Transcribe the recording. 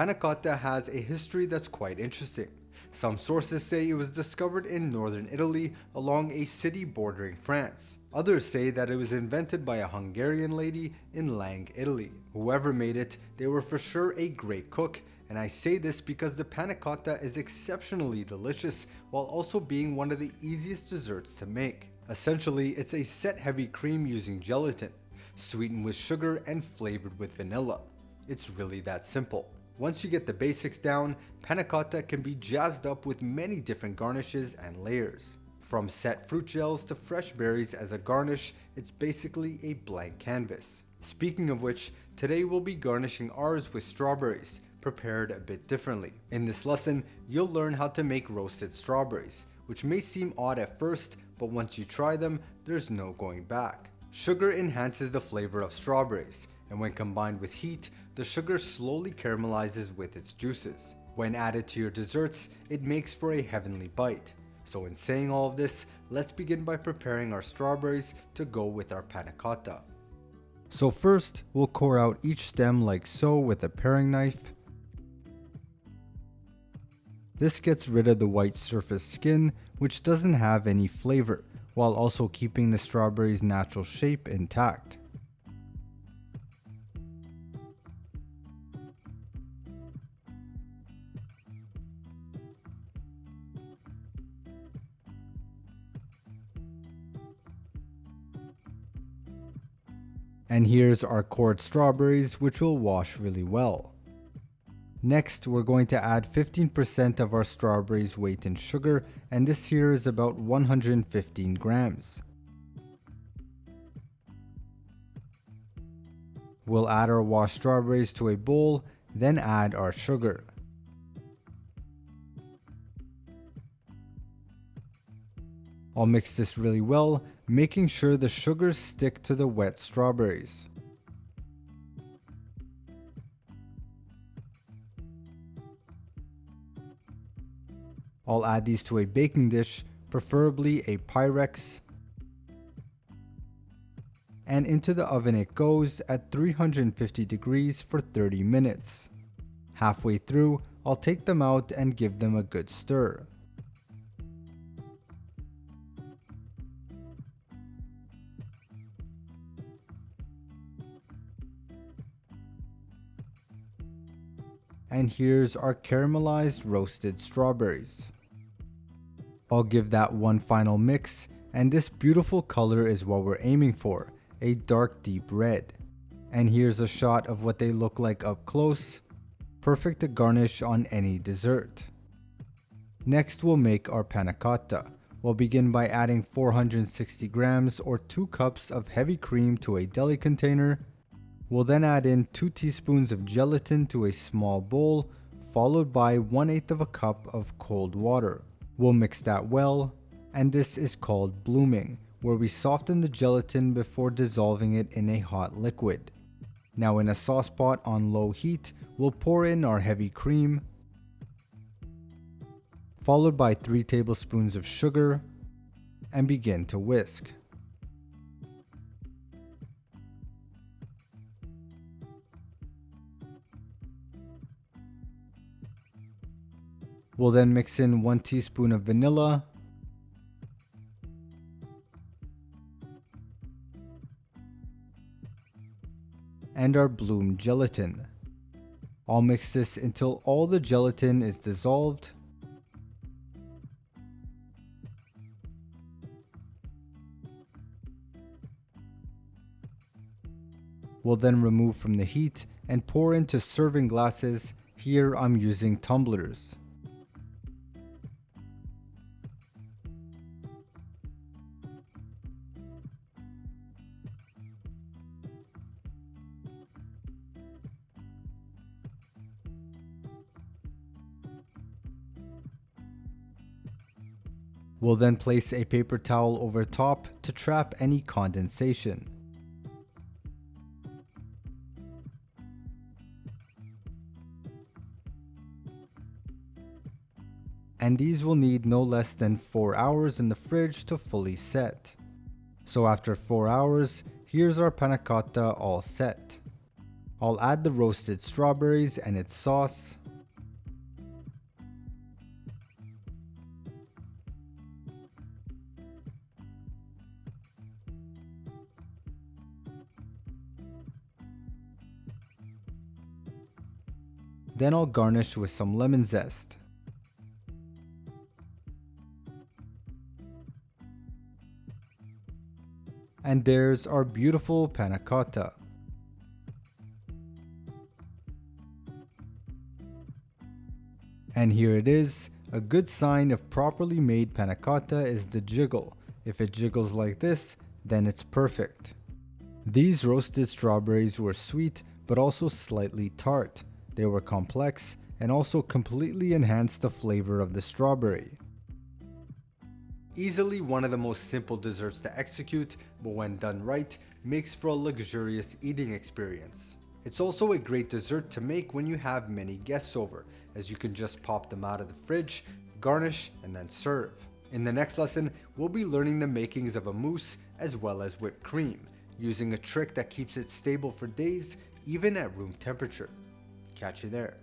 Panna Cotta has a history that's quite interesting. Some sources say it was discovered in northern Italy along a city bordering France. Others say that it was invented by a Hungarian lady in Lang, Italy. Whoever made it, they were for sure a great cook, and I say this because the panna cotta is exceptionally delicious while also being one of the easiest desserts to make. Essentially, it's a set heavy cream using gelatin, sweetened with sugar and flavored with vanilla. It's really that simple. Once you get the basics down, panna cotta can be jazzed up with many different garnishes and layers. From set fruit gels to fresh berries as a garnish, it's basically a blank canvas. Speaking of which, today we'll be garnishing ours with strawberries, prepared a bit differently. In this lesson, you'll learn how to make roasted strawberries, which may seem odd at first, but once you try them, there's no going back. Sugar enhances the flavor of strawberries, and when combined with heat, the sugar slowly caramelizes with its juices. When added to your desserts, it makes for a heavenly bite. So in saying all of this, let's begin by preparing our strawberries to go with our panna cotta. So first, we'll core out each stem like so with a paring knife. This gets rid of the white surface skin, which doesn't have any flavor, while also keeping the strawberry's natural shape intact. And here's our cored strawberries, which will wash really well. Next, we're going to add 15% of our strawberries' weight in sugar, and this here is about 115 grams. We'll add our washed strawberries to a bowl, then add our sugar. I'll mix this really well, making sure the sugars stick to the wet strawberries. I'll add these to a baking dish, preferably a Pyrex, and into the oven it goes at 350 degrees for 30 minutes. Halfway through, I'll take them out and give them a good stir. And here's our caramelized roasted strawberries. I'll give that one final mix, and this beautiful color is what we're aiming for, a dark deep red. And here's a shot of what they look like up close, perfect to garnish on any dessert. Next we'll make our panna cotta. We'll begin by adding 460 grams or 2 cups of heavy cream to a deli container. We'll then add in 2 teaspoons of gelatin to a small bowl, followed by 1/8 of a cup of cold water. We'll mix that well, and this is called blooming, where we soften the gelatin before dissolving it in a hot liquid. Now in a saucepot on low heat, we'll pour in our heavy cream, followed by 3 tablespoons of sugar, and begin to whisk. We'll then mix in 1 teaspoon of vanilla, and our bloom gelatin. I'll mix this until all the gelatin is dissolved. We'll then remove from the heat and pour into serving glasses. Here I'm using tumblers. We'll then place a paper towel over top to trap any condensation. And these will need no less than 4 hours in the fridge to fully set. So after 4 hours, here's our panna cotta all set. I'll add the roasted strawberries and its sauce. Then I'll garnish with some lemon zest. And there's our beautiful panna cotta. And here it is. A good sign of properly made panna cotta is the jiggle. If it jiggles like this, then it's perfect. These roasted strawberries were sweet but also slightly tart. They were complex and also completely enhanced the flavor of the strawberry. Easily one of the most simple desserts to execute, but when done right, makes for a luxurious eating experience. It's also a great dessert to make when you have many guests over, as you can just pop them out of the fridge, garnish, and then serve. In the next lesson, we'll be learning the makings of a mousse as well as whipped cream, using a trick that keeps it stable for days, even at room temperature. Catch you there.